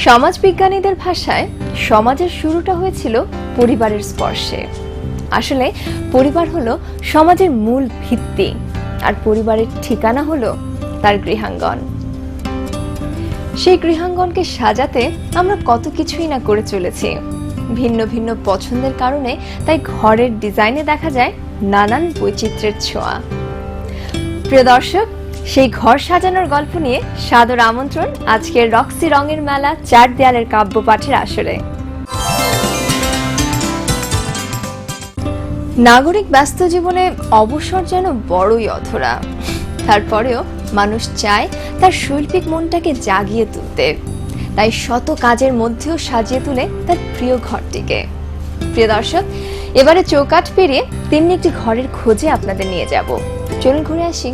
সমাজবিজ্ঞানীদের ভাষায় সমাজের শুরুটা হয়েছিল পরিবারের স্পর্শে। আসলে পরিবার হলো সমাজের মূল ভিত্তি, আর পরিবারের ঠিকানা হলো তার গৃহাঙ্গন। সেই গৃহাঙ্গনকে সাজাতে আমরা কত কিছুই না করে চলেছি। ভিন্ন ভিন্ন পছন্দের কারণে তাই ঘরের ডিজাইনে দেখা যায় নানান বৈচিত্র্যের ছোঁয়া। প্রিয় দর্শক, সেই ঘর সাজানোর গল্প নিয়ে সাদর আমন্ত্রণ আজকের রক্সি রঙের মেলা চার দেয়ালের কাব্য পাঠের আসরে। নাগরিক ব্যস্ত জীবনে অবসর যেন বড়ই অধরা। তারপরেও মানুষ চায় তার শৈল্পিক মনটাকে জাগিয়ে তুলতে, তাই শত কাজের মধ্যেও সাজিয়ে তুলে তার প্রিয় ঘরটিকে। প্রিয় দর্শক, এবারে চৌকাঠ পেরিয়ে তেমনি একটি ঘরের খোঁজে আপনাদের নিয়ে যাব। চলুন ঘুরে আসি।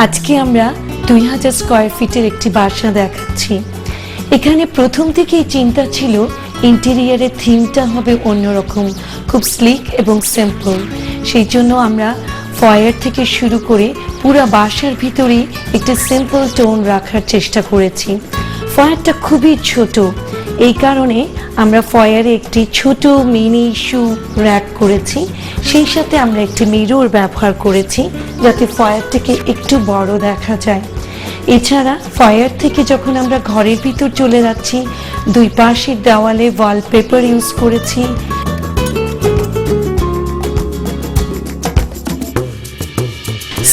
আজকে আমরা 2000 স্কয়ার ফিটের একটি বাসা দেখাচ্ছি। এখানে প্রথম থেকেই চিন্তা ছিল ইন্টেরিয়ারের থিমটা হবে অন্যরকম, খুব স্লিক এবং সিম্পল। সেই জন্য আমরা ফয়ার থেকে শুরু করে পুরো বাসার ভিতরেই একটা সিম্পল টোন রাখার চেষ্টা করেছি। ফয়ারটা খুবই ছোট, এই কারণে আমরা ফয়ারে একটি ছোট মিনি শু র্যাক করেছি। সেই সাথে আমরা একটি মিরর ব্যবহার করেছি যাতে ফয়ারটাকে একটু বড় দেখা যায়। এছাড়া ফয়ার থেকে যখন আমরা ঘরের ভিতর চলে যাচ্ছি, দুই পাশের দেওয়ালে ওয়ালপেপার ইউজ করেছি।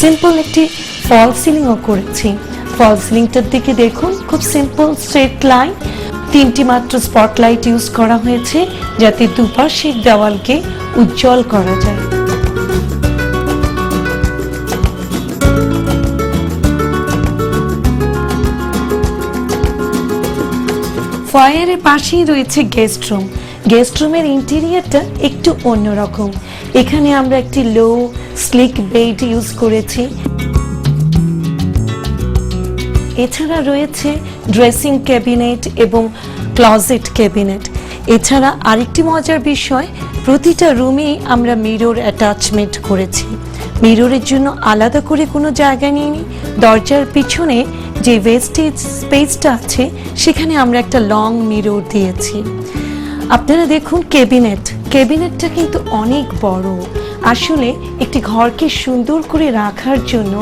সিম্পল একটি ফল সিলিংও করেছি। ফল সিলিংটার দিকে দেখুন, খুব সিম্পল স্ট্রেট লাইন, তিনটি মাত্র স্পটলাইট ইউজ করা হয়েছে যাতে দুপাশের দেওয়ালকে উজ্জ্বল করা যায়। ফয়ারের পাশেই রয়েছে গেস্ট রুম। গেস্ট রুমের ইন্টেরিয়ারটা একটু অন্যরকম। এখানে আমরা একটি লো স্লিক বেড ইউজ করেছি। এছাড়া রয়েছে ড্রেসিং ক্যাবিনেট এবং ক্লজেট ক্যাবিনেট। এছাড়া আরেকটি মজার বিষয়, প্রতিটা রুমেই আমরা মিরর অ্যাটাচমেন্ট করেছি। মিররের জন্য আলাদা করে কোনো জায়গা নিইনি। দরজার পিছনে যে ওয়েস্টেজ স্পেসটা আছে সেখানে আমরা একটা লং মিরর দিয়েছি। আপনারা দেখুন ক্যাবিনেটটা কিন্তু অনেক বড়। আসলে একটি ঘরকে সুন্দর করে রাখার জন্য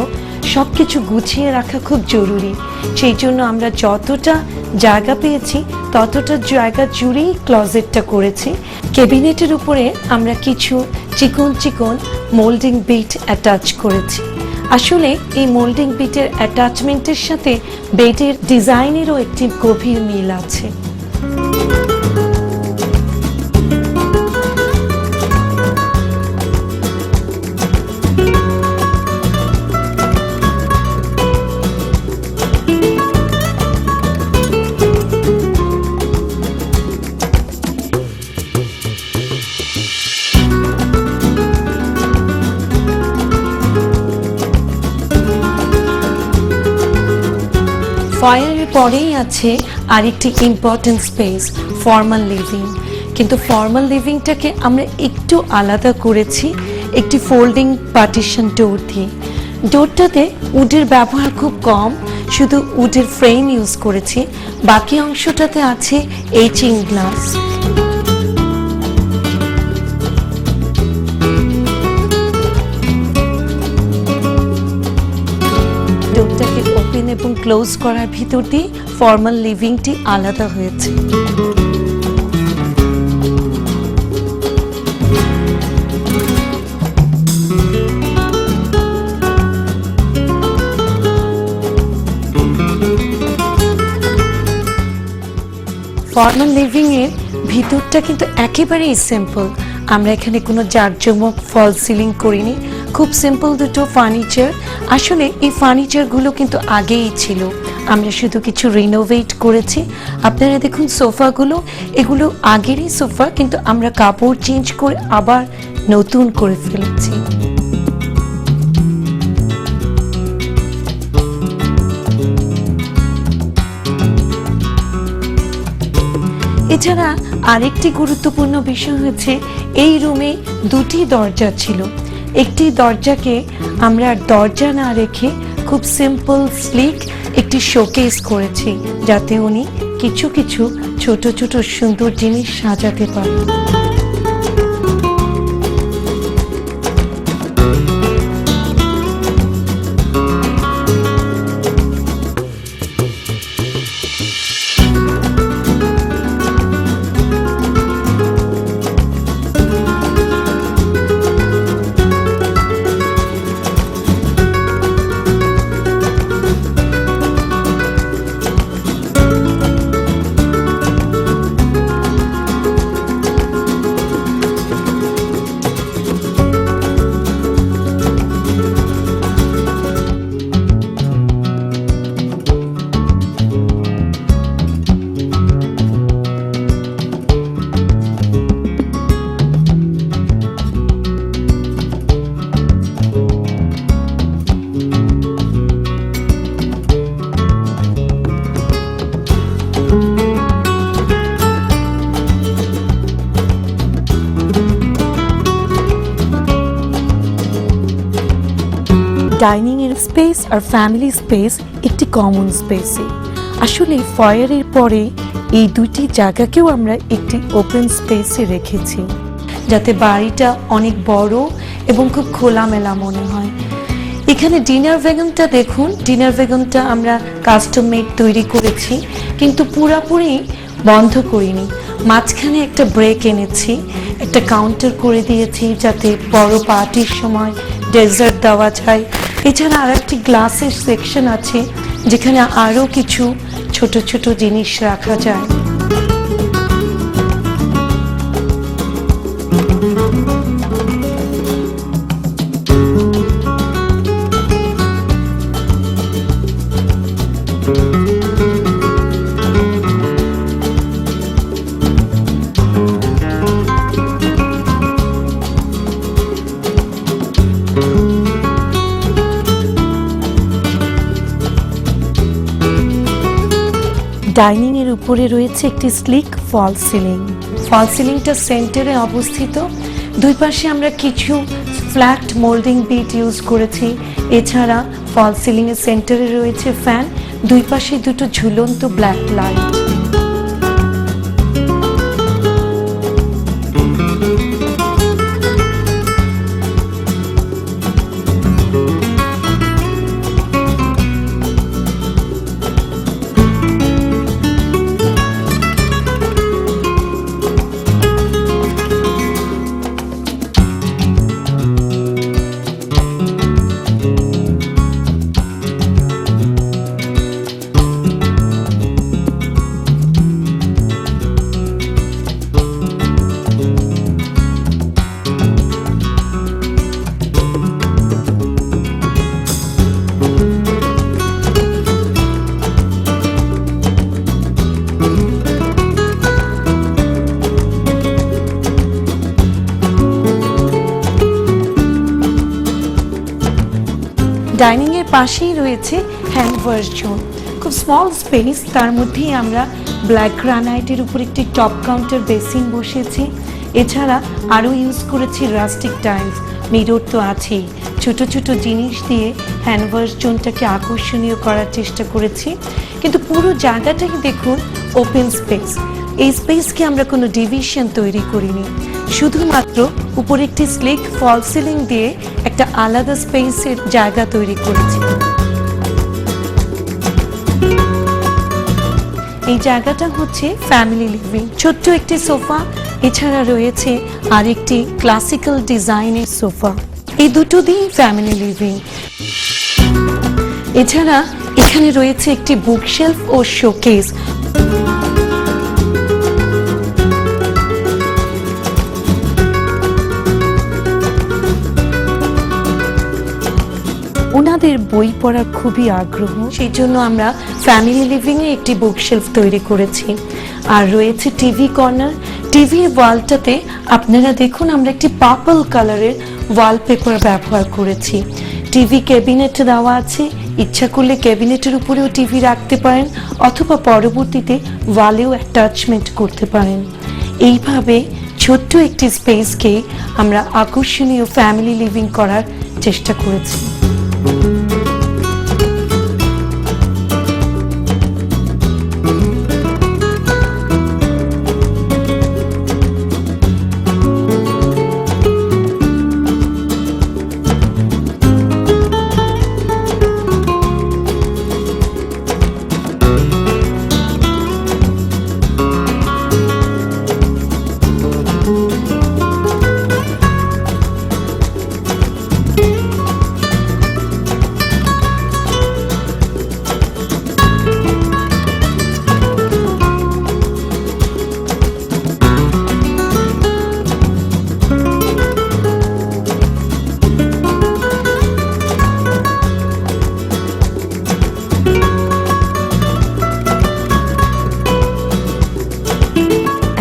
সবকিছু গুছিয়ে রাখা খুব জরুরি। সেই জন্য আমরা যতটা জায়গা পেয়েছি ততটা জায়গা জুড়েই ক্লজেটটা করেছি। ক্যাবিনেটের উপরে আমরা কিছু চিকন চিকন মোল্ডিং বিট অ্যাটাচ করেছি। আসলে এই মোল্ডিং বিটের অ্যাটাচমেন্টের সাথে বেডের ডিজাইনেরও একটি গভীর মিল আছে। ফয়ারের পরেই আছে আরেকটি ইম্পর্টেন্ট স্পেস, ফর্মাল লিভিং। কিন্তু ফর্মাল লিভিংটাকে আমরা একটু আলাদা করেছি। একটি ফোল্ডিং পার্টিশন ডোর দিয়ে। ডোরটাতে উডের ব্যবহার খুব কম, শুধু উডের ফ্রেম ইউজ করেছি, বাকি অংশটাতে আছে এইচিং গ্লাস। ডোরটাকে ওপেন এবং ক্লোজ করার ভিতর দিয়ে ফর্মাল লিভিংটি আলাদা হয়েছে। ফর্মাল লিভিং এর ভিতরটা কিন্তু একেবারেই সিম্পল। আমরা এখানে কোনো জাঁকজমক ফল সিলিং করিনি, খুব সিম্পল দুটো ফার্নিচার। আসলে এই ফার্নিচারগুলো কিন্তু আগেই ছিল, আমরা শুধু কিছু রিনোভেট করেছি। আপনারা দেখুন সোফাগুলো, এগুলো আগেরই সোফা, কিন্তু আমরা কাপড় চেঞ্জ করে আবার নতুন করে ফেলেছি। এছাড়া আরেকটি গুরুত্বপূর্ণ বিষয় হচ্ছে এই রুমে দুটি দরজা ছিল। একটি দরজাকে আমরা দরজা না রেখে খুব সিম্পল স্লিক একটি শোকেস করেছি, যাতে উনি কিছু কিছু ছোট ছোট সুন্দর জিনিস সাজাতে পারেন। ডাইনিং এর স্পেস আর ফ্যামিলি স্পেস একটি কমন স্পেসে। আসলে ফয়ারের পরে এই দুটি জায়গাকেও আমরা একটি ওপেন স্পেসে রেখেছি, যাতে বাড়িটা অনেক বড় এবং খুব খোলামেলা মনে হয়। এখানে ডিনার ভেগনটা দেখুন, ডিনার ভেগনটা আমরা কাস্টম মেড তৈরি করেছি, কিন্তু পুরোপুরি বন্ধ করিনি। মাঝখানে একটা ব্রেক এনেছি, একটা কাউন্টার করে দিয়েছি যাতে বড় পার্টির সময় ডেজার্ট দেওয়া যায়। এছাড়া আর একটি গ্লাসের সেকশন আছে যেখানে আরও কিছু ছোট ছোট জিনিস রাখা যায়। ডাইনিং এর উপরে রয়েছে একটি স্লিক ফল সিলিং। ফল সিলিংটা সেন্টারে অবস্থিত, দুই পাশে আমরা কিছু ফ্ল্যাট মোল্ডিং বিট ইউজ করেছি। এছাড়া ফল সিলিং এর সেন্টারে রয়েছে ফ্যান, দুই পাশে দুটো ঝুলন্ত ব্ল্যাক লাইট। ডাইনিং এর পাশেই রয়েছে হ্যান্ড ওয়াশ জোন, খুব স্মল স্পেস, তার মধ্যেই আমরা ব্ল্যাক গ্রানাইটের উপর একটি টপ কাউন্টার বেসিন বসিয়েছি। এছাড়া আরও ইউজ করেছি রাস্টিক টাইলস, মিরর তো আছেই, ছোট ছোট জিনিস দিয়ে হ্যান্ডওয়াশ জোনটাকে আকর্ষণীয় করার চেষ্টা করেছি। কিন্তু পুরো জায়গাটাকে দেখুন ওপেন স্পেস। এই স্পেসকে আমরা কোনো ডিভিশন তৈরি করিনি, শুধুমাত্র উপরে একটি স্লিক ফল সিলিং দিয়ে একটা আলাদা স্পেসের জায়গা তৈরি করেছি। এই জায়গাটা হচ্ছে ফ্যামিলি লিভিং, ছোট্ট একটি সোফা, এছাড়া রয়েছে আরেকটি ক্লাসিক্যাল ডিজাইনের সোফা। এই দুটো দিয়েই ফ্যামিলি লিভিং। এছাড়া এখানে রয়েছে একটি বুকশেলফ ও শোকেস। ওনাদের বই পড়ার খুবই আগ্রহ, সেই জন্য আমরা ফ্যামিলি লিভিংয়ে একটি বুকশেলফ তৈরি করেছি। আর রয়েছে টিভি কর্নার। টিভির ওয়ালটাতে আপনারা দেখুন আমরা একটি পার্পল কালারের ওয়ালপেপার ব্যবহার করেছি। টিভি ক্যাবিনেট দেওয়া আছে, ইচ্ছা করলে ক্যাবিনেটের উপরেও টিভি রাখতে পারেন অথবা পরবর্তীতে ওয়ালেও অ্যাটাচমেন্ট করতে পারেন। এইভাবে ছোট্ট একটি স্পেসকে আমরা আকর্ষণীয় ফ্যামিলি লিভিং করার চেষ্টা করেছি।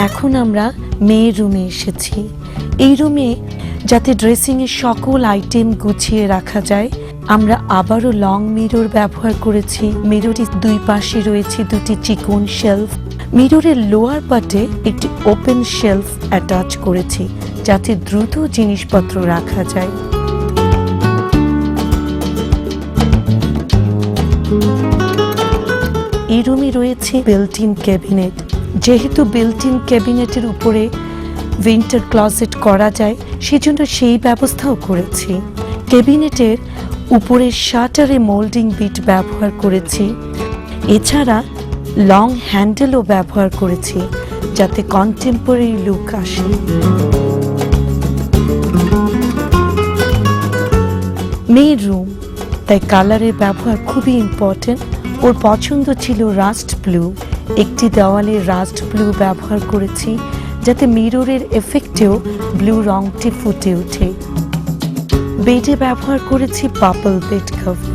এখন আমরা মেয়ের রুমে এসেছি। এই রুমে যাতে ড্রেসিংয়ের সকল আইটেম গুছিয়ে রাখা যায়, আমরা আবারও লং মিরর ব্যবহার করেছি। মিররের দুই পাশে রয়েছে দুটি চিকন শেলফ। মিররের লোয়ার পার্টে একটি ওপেন শেলফ অ্যাটাচ করেছি যাতে দ্রুত জিনিসপত্র রাখা যায়। এই রুমে রয়েছে বিল্ট ইন ক্যাবিনেট। যেহেতু বিল্ট ইন ক্যাবিনেটের উপরে উইন্টার ক্লজেট করা যায়, সেজন্য সেই ব্যবস্থাও করেছি। ক্যাবিনেটের উপরে শাটারে মোল্ডিং বিট ব্যবহার করেছি। এছাড়া লং হ্যান্ডেলও ব্যবহার করেছি যাতে কন্টেম্পোরারি লুক আসে। মেয়ের রুম, তাই কালারের ব্যবহার খুবই ইম্পর্টেন্ট। ওর পছন্দ ছিল রাস্ট ব্লু। একটি দেওয়ালে রাস্ট ব্লু ব্যবহার করেছি যাতে মিররের এফেক্টেও ব্লু রংটি ফুটে ওঠে। বেডে ব্যবহার করেছি পার্পল বেড কভার।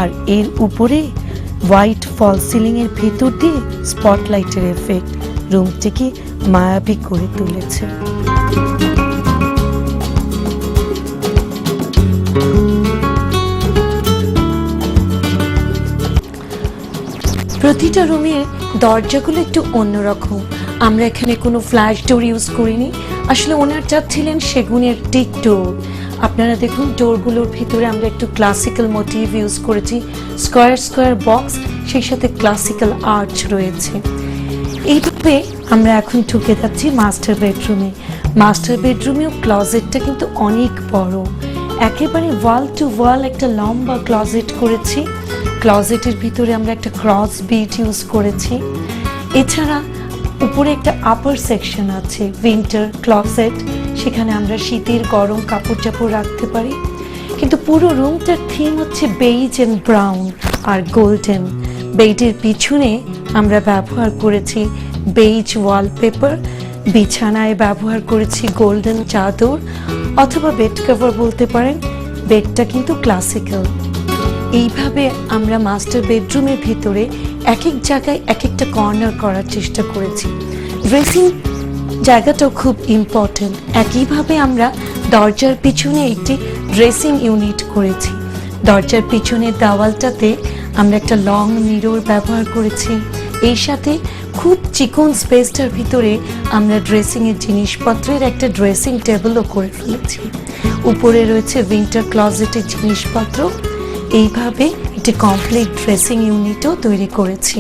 আর এর উপরে হোয়াইট ফল সিলিং এর ভেতর দিয়ে স্পটলাইটের এফেক্ট রুমটিকে মায়াবী করে তুলেছে। প্রতিটা রুমের দরজাগুলো একটু অন্যরকম। আমরা এখানে কোনো ফ্ল্যাশ ডোর ইউজ করিনি, আসলে ওনার চাচ্ছিলেন সেগুনের টিক ডোর। আপনারা দেখুন ডোরগুলোর ভিতরে আমরা একটু ক্লাসিক্যাল মোটিভ ইউজ করেছি, স্কোয়ার স্কোয়ার বক্স, সেই সাথে ক্লাসিক্যাল আর্চ রয়েছে। এইভাবে আমরা এখন ঢুকে যাচ্ছি মাস্টার বেডরুমে। মাস্টার বেডরুমেও ক্লজেটটা কিন্তু অনেক বড়, একেবারে ওয়াল টু ওয়াল একটা লম্বা ক্লজেট করেছি। ক্লজেটের ভিতরে আমরা একটা ক্রস বিট ইউজ করেছি। এছাড়া উপরে একটা আপার সেকশন আছে উইন্টার ক্লজেট, সেখানে আমরা শীতের গরম কাপড় চাপড় রাখতে পারি। কিন্তু পুরো রুমটার থিম হচ্ছে বেইজ এন্ড ব্রাউন আর গোল্ডেন। বেডের পিছনে আমরা ব্যবহার করেছি বেইজ ওয়ালপেপার, বিছানায় ব্যবহার করেছি গোল্ডেন চাদর অথবা বেড কভার বলতে পারেন। বেডটা কিন্তু ক্লাসিক্যাল। এইভাবে আমরা মাস্টার বেডরুমের ভিতরে এক এক জায়গায় এক একটা কর্নার করার চেষ্টা করেছি। ড্রেসিং জায়গাটাও খুব ইম্পর্টেন্ট। একইভাবে আমরা দরজার পিছনে একটি ড্রেসিং ইউনিট করেছি। দরজার পিছনের দেওয়ালটাতে আমরা একটা লং মিরর ব্যবহার করেছি। এই সাথে খুব চিকন স্পেসটার ভিতরে আমরা ড্রেসিং এর জিনিসপত্রের একটা ড্রেসিং টেবিলও করে ফেলেছি। উপরে রয়েছে উইন্টার ক্লজেটের জিনিসপত্র। এইভাবে একটি কমপ্লিট ড্রেসিং ইউনিটও তৈরি করেছি।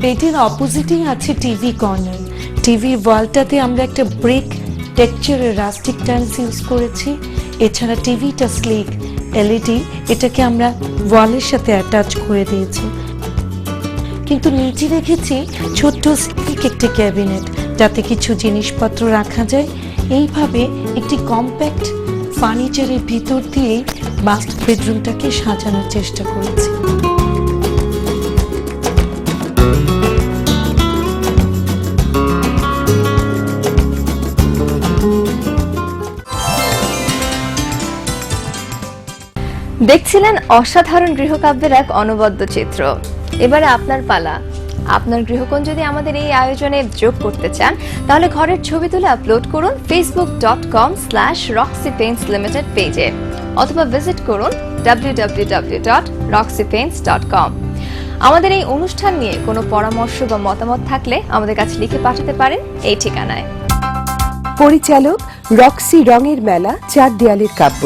বেডের অপোজিটেই আছে টিভি কর্নার। টিভি ওয়ালটাতে আমরা একটা ব্রিক টেক্সচারের রাস্টিক টাইলস ইউজ করেছি। এছাড়া টিভিটা স্লিক এলইডি, এটাকে আমরা ওয়ালের সাথে অ্যাটাচ করে দিয়েছি। কিন্তু নিচে রেখেছি ছোট্ট স্লিক একটি ক্যাবিনেট, যাতে কিছু জিনিসপত্র রাখা যায়। এইভাবে একটি কম্প্যাক্ট ফার্নিচারের ভিতর দিয়েই মাস্টার বেডরুমটাকে সাজানোর চেষ্টা করেছি। দেখছিলেন অসাধারণ গৃহকাব্যের এক অনবদ্য চিত্র। এবারে আপনার পালা। আপনার গৃহকোণ যদি আমাদের এই আয়োজনে যোগ করতে চান, তাহলে ঘরের ছবি তুলে আপলোড করুন facebook.com/roxypaints limited পেজে, অথবা ভিজিট করুন www.roxypaints.com। আমাদের এই অনুষ্ঠান নিয়ে কোনো পরামর্শ বা মতামত থাকলে আমাদের কাছে লিখে পাঠাতে পারেন এই ঠিকানায়। পরিচালক রক্সি, রঙের মেলা, 4 দেয়ালের কাব্য,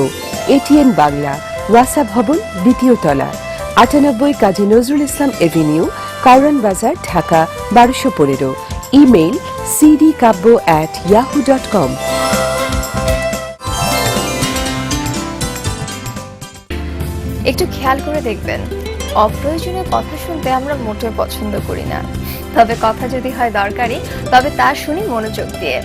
এটিএন বাংলা, ওয়াসা ভবন, 2য় তলা, 98 কাজী নজরুল ইসলাম এভিনিউ, কারওয়ান বাজার, ঢাকা 1215। Email cdkabbo@yahoo.com। একটু খেয়াল করে দেখবেন, অপ্রয়োজনীয় কথা শুনতে আমরা মোটেও পছন্দ করি না। তবে কথা যদি হয় দরকারি, তবে তা শুনি মনোযোগ দিয়ে।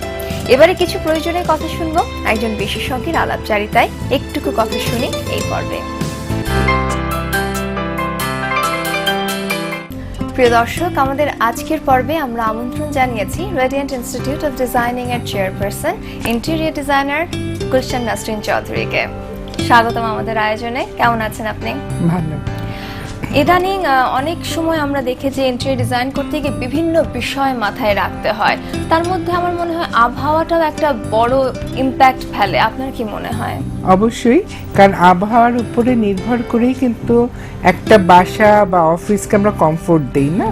এবারে কিছু প্রয়োজনীয় কথা শুনবো একজন বিশেষজ্ঞের আলাপচারিতায়। একটুকু কথা শুনি এই পর্বে। প্রিয় দর্শক, আমাদের আজকের পর্বে আমরা আমন্ত্রণ জানিয়েছি রেডিয়েন্ট ইনস্টিটিউট অফ ডিজাইনিং এর chairperson, interior designer Gulshan Nasrin চৌধুরীকে। স্বাগতম আমাদের আয়োজনে। কেমন আছেন আপনি? ভালো। ইদানিং অনেক সময় আমরা দেখি যে ইন্টেরিয়র ডিজাইন করতে গিয়ে বিভিন্ন বিষয় মাথায় রাখতে হয়। তার মধ্যে আমার মনে হয় আবহাওয়াটাও একটা বড় ইম্প্যাক্ট ফেলে। আপনার কি মনে হয়? অবশ্যই, কারণ আবহাওয়ার উপরে নির্ভর করেই কিন্তু একটা বাসা বা অফিসকে আমরা কমফোর্ট দিই না।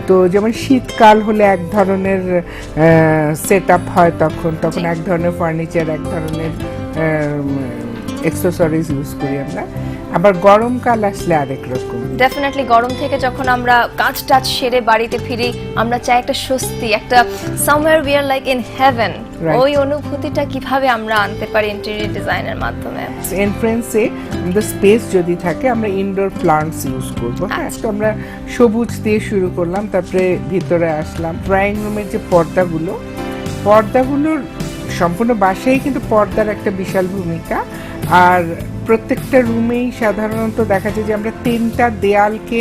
তো যেমন শীতকাল হলে এক ধরনের সেট আপ হয়, তখন এক ধরনের ফার্নিচার, এক ধরনের অ্যাক্সেসরিজ ইউজ করি আমরা। আবার গরমকাল আসলে আরেক রকম। ডেফিনেটলি গরম থেকে যখন আমরা কাজ টাজ সেরে বাড়িতে ফিরি, আমরা চাই একটা স্বস্তি, একটা somewhere we are like in heaven. ওই অনুভূতিটা কিভাবে আমরা আনতে পারি ইন্টেরিয়র ডিজাইনের মাধ্যমে? এন্ট্রেন্সে আমাদের স্পেস যদি থাকে, আমরা ইনডোর প্লান্টস ইউজ করবো। হ্যাঁ, তো আমরা সবুজ দিয়ে শুরু করলাম, তারপরে ভিতরে আসলাম। ড্রয়িং রুমের যে পর্দাগুলোর সম্পূর্ণ বাসায় কিন্তু পর্দার একটা বিশাল ভূমিকা। আর প্রত্যেকটা রুমেই সাধারণত দেখা যায় যে আমরা 3টা দেয়ালকে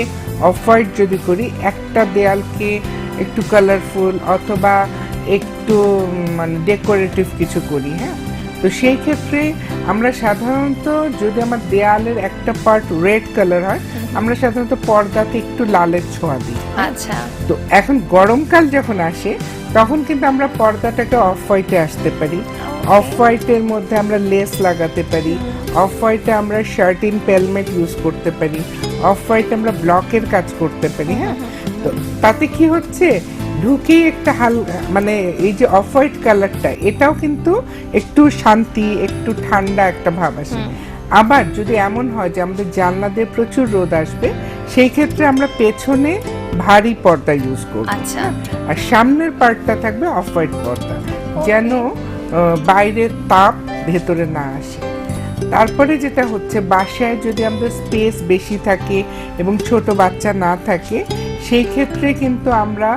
অফ হোয়াইট যদি করি, একটা দেয়ালকে একটু কালারফুল অথবা একটু মানে ডেকোরেটিভ কিছু করি। হ্যাঁ, তো সেই ক্ষেত্রে আমরা সাধারণত যদি আমার দেয়ালের একটা পার্ট রেড কালার হয়, আমরা সাধারণত পর্দাতে একটু লালের ছোঁয়া দিই। আচ্ছা, তো এখন গরমকাল যখন আসে, তখন কিন্তু আমরা পর্দাটাকে অফ হোয়াইটে আসতে পারি। অফ হোয়াইটের মধ্যে আমরা লেস লাগাতে পারি, অফ হোয়াইটে আমরা শার্টিন পেলমেট ইউজ করতে পারি, অফ হোয়াইটে আমরা ব্লকের কাজ করতে পারি। হ্যাঁ, তো তাতে কি হচ্ছে, ঢুকেই একটা মানে এই যে অফ হোয়াইট কালারটা, এটাও কিন্তু একটু শান্তি, একটু ঠান্ডা একটা ভাব আসে। আবার যদি এমন হয় যে আমাদের জানলা দিয়ে প্রচুর রোদ আসবে, সেই ক্ষেত্রে আমরা পেছনে ভারী পর্দা ইউজ করব। আচ্ছা, আর সামনের পার্টটা থাকবে অফ হোয়াইট পর্দা, যেন বাইরের তাপ ভেতরে না আসে। তারপরে যেটা হচ্ছে, বাসায় যদি আমাদের স্পেস বেশি থাকে এবং ছোট বাচ্চা না থাকে, সেই ক্ষেত্রে কিন্তু আমরা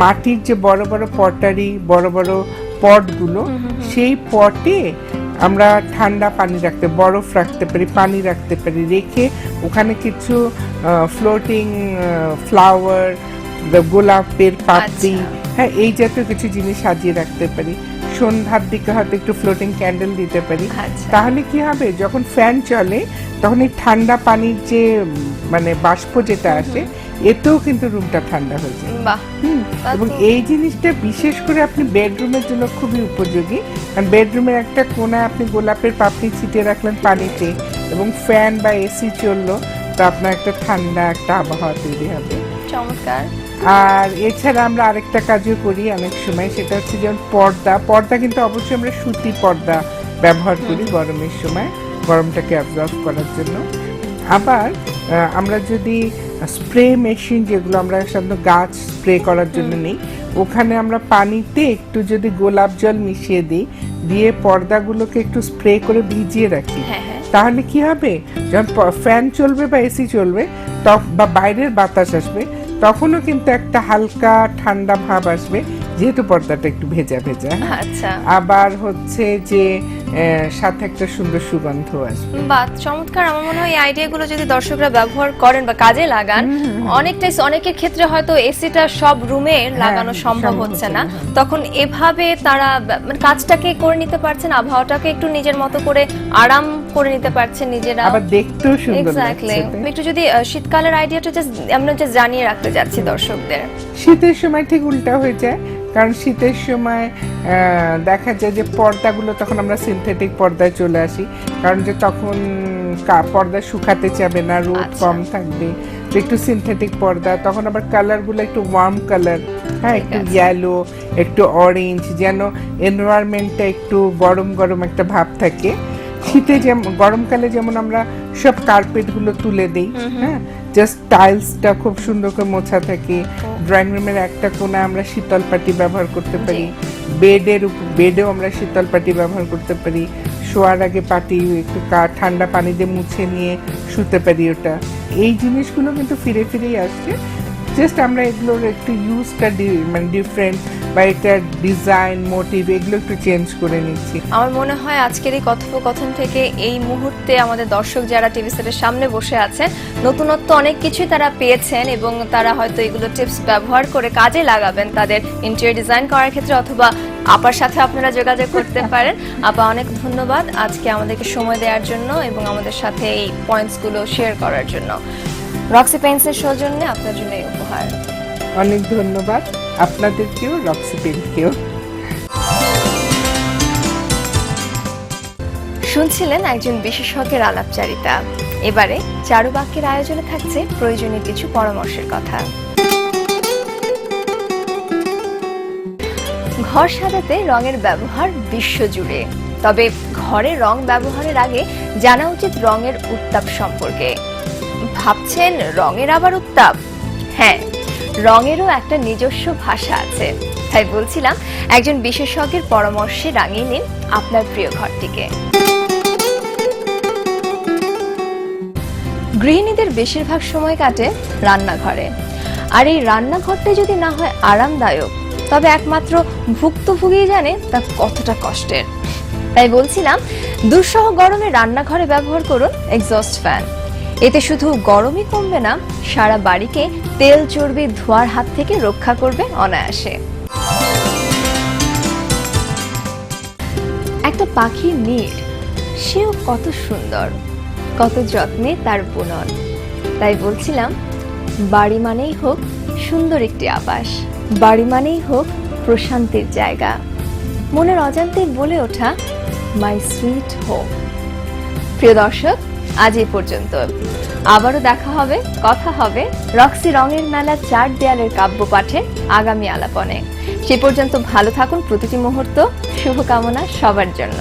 মাটির যে বড় বড় পটারি, বড় বড় পটগুলো, সেই পটে আমরা ঠান্ডা পানি রাখতে, বরফ রাখতে পারি, পানি রাখতে পারি, রেখে ওখানে কিছু ফ্লোটিং ফ্লাওয়ার, গোলাপের পাপড়ি, হ্যাঁ, এই জাতীয় কিছু জিনিস সাজিয়ে রাখতে পারি। সন্ধ্যার দিকে হয়তো একটু ফ্লোটিং ক্যান্ডেল দিতে পারি। তাহলে কি হবে, যখন ফ্যান চলে তখন এই ঠান্ডা পানির যে মানে বাষ্প যেটা আসে, এতেও কিন্তু রুমটা ঠান্ডা হয়ে যায়। বাহ, তা এবং তো- এই জিনিসটা বিশেষ করে আপনি বেডরুমের জন্য খুবই উপযোগী, কারণ বেডরুমের একটা কোণায় আপনি গোলাপের পাপড়ি ছিটিয়ে রাখলেন পানিতে এবং ফ্যান বা এসি চললো, তো আপনার একটা ঠান্ডা একটা আবহাওয়া তৈরি হবে। চমৎকার। আর এছাড়া আমরা আরেকটা কাজও করি অনেক সময়, সেটা হচ্ছে যেমন পর্দা কিন্তু অবশ্যই আমরা সুতি পর্দা ব্যবহার করি গরমের সময়, গরমটাকে অ্যাবজর্ব করার জন্য। আবার আমরা যদি স্প্রে মেশিন, যেগুলো আমরা সাধারণত গাছ স্প্রে করার জন্য নেই, ওখানে আমরা পানিতে একটু যদি গোলাপ জল মিশিয়ে দিই, দিয়ে পর্দাগুলোকে একটু স্প্রে করে ভিজিয়ে রাখি, হ্যাঁ হ্যাঁ, তাহলে কি হবে, যখন ফ্যান চলবে বা এসি চলবে বা বাইরের বাতাস আসবে, তখনও কিন্তু একটা হালকা ঠান্ডা ভাব আসবে, যেহেতু পর্দাটা একটু ভেজা ভেজা। আচ্ছা, আবার হচ্ছে যে সাথে একটা সুন্দর সুগন্ধ আসবে। বাহ, চমৎকার। আমার মনে হয় এই আইডিয়াগুলো যদি দর্শকরা ব্যবহার করেন বা কাজে লাগান, অনেকের ক্ষেত্রে হয়তো এসিটা সব রুমে লাগানো সম্ভব হচ্ছে না, তখন এভাবে তারা মানে কাজটাকে করে নিতে পারছেন, আবহাওয়াটাকে একটু নিজের মতো করে আরাম করে নিতে পারছেন নিজেরা। আবার দেখতেও সুন্দর এক্স্যাক্টলি। লাগছে। একটু যদি শীতকালের আইডিয়াটা আমরা যে জানিয়ে রাখতে যাচ্ছি দর্শকদের। শীতের সময় ঠিক উল্টা হয়ে যায়, কারণ শীতের সময় দেখা যায় যে পর্দাগুলো তখন আমরা সিনথেটিক পর্দায় চলে আসি, কারণ যে তখন পর্দা শুকাতে চাবে না, রোদ আচ্ছা। কম থাকবে, তো একটু সিনথেটিক পর্দা, তখন আবার কালারগুলো একটু ওয়ার্ম কালার, হ্যাঁ, একটু আছে। ইয়েলো, একটু অরেঞ্জ, যেন এনভায়রনমেন্টটা একটু গরম গরম একটা ভাব থাকে। শীতে যেমন, গরমকালে যেমন আমরা সব কার্পেটগুলো তুলে দিই, হ্যাঁ, জাস্ট টাইলসটা খুব সুন্দর করে মোছা থাকে। ড্রয়িং রুমের একটা কোণে আমরা শীতল পাটি ব্যবহার করতে পারি, বেডেও আমরা শীতল পাটি ব্যবহার করতে পারি, শোয়ার আগে পাটি একটু ঠান্ডা পানি দিয়ে মুছে নিয়ে শুতে পারি ওটা। এই জিনিসগুলো কিন্তু ফিরে ফিরেই আসছে, জাস্ট আমরা এগুলোর একটু ইউজটা মানে ডিফারেন্ট, বা এটার ডিজাইন, মোটিভ, এগুলো একটু চেঞ্জ করে নিচ্ছি। আমার মনে হয় আজকের এই কথোপকথন থেকে এই মুহূর্তে আমাদের দর্শক যারা টিভি সেটের সামনে বসে আছেন, নতুনত্ব অনেক কিছুই তারা পেয়েছেন এবং তারা হয়তো এগুলো টিপস ব্যবহার করে কাজে লাগাবেন তাদের ইন্টেরিয়র ডিজাইন করার ক্ষেত্রে, অথবা আপার সাথে আপনারা যোগাযোগ করতে পারেন। আপা, অনেক ধন্যবাদ আজকে আমাদেরকে সময় দেওয়ার জন্য এবং আমাদের সাথে এই পয়েন্টসগুলো শেয়ার করার জন্য। রক্সি পেইন্টসের সৌজন্যে আপনার জন্য এই উপহার। অনেক ধন্যবাদ আপনাদেরকেও, রক্সি পেইন্টকেও। শুনছিলেন একজন বিশেষজ্ঞের আলাপচারিতা। এবারে চারুবাক্যের আয়োজনে থাকছে প্রয়োজনীয় কিছু পরামর্শের কথা। ঘর সাজাতে রঙের ব্যবহার বিশ্বজুড়ে, তবে ঘরে রং ব্যবহারের আগে জানা উচিত রঙের উত্তাপ সম্পর্কে। ভাবছেন রঙের আবার উত্তাপ? হ্যাঁ, রঙেরও একটা নিজস্ব ভাষা আছে। তাই বলছিলাম, একজন বিশেষজ্ঞের পরামর্শে রাঙিয়ে নিন আপনার প্রিয় ঘরটিকে। গৃহিণীদের বেশিরভাগ সময় কাটে রান্নাঘরে, আর এই রান্নাঘরটা যদি না হয় আরামদায়ক, তবে একমাত্র ভুক্তভোগীই জানে তা কতটা কষ্টের। তাই বলছিলাম, দুঃসহ গরমে রান্নাঘরে ব্যবহার করুন এক্সস্ট ফ্যান। এতে শুধু গরমই কমবে না, সারা বাড়িকে তেল চর্বি ধোয়ার হাত থেকে রক্ষা করবে অনায়াসে। একটা পাখির নীড়, সেও কত সুন্দর, কত যত্নে তার বুনন। তাই বলছিলাম, বাড়ি মানেই হোক সুন্দর একটি আবাস, বাড়ি মানেই হোক প্রশান্তির জায়গা, মনের অজান্তেই বলে ওঠা মাই সুইট হোম। প্রিয় দর্শক, আজ এই পর্যন্ত। আবারও দেখা হবে, কথা হবে রক্সি রঙের মেলা 4 দেয়ালের কাব্য পাঠে আগামী আলাপনে। সে পর্যন্ত ভালো থাকুন প্রতিটি মুহূর্ত। শুভকামনা সবার জন্য।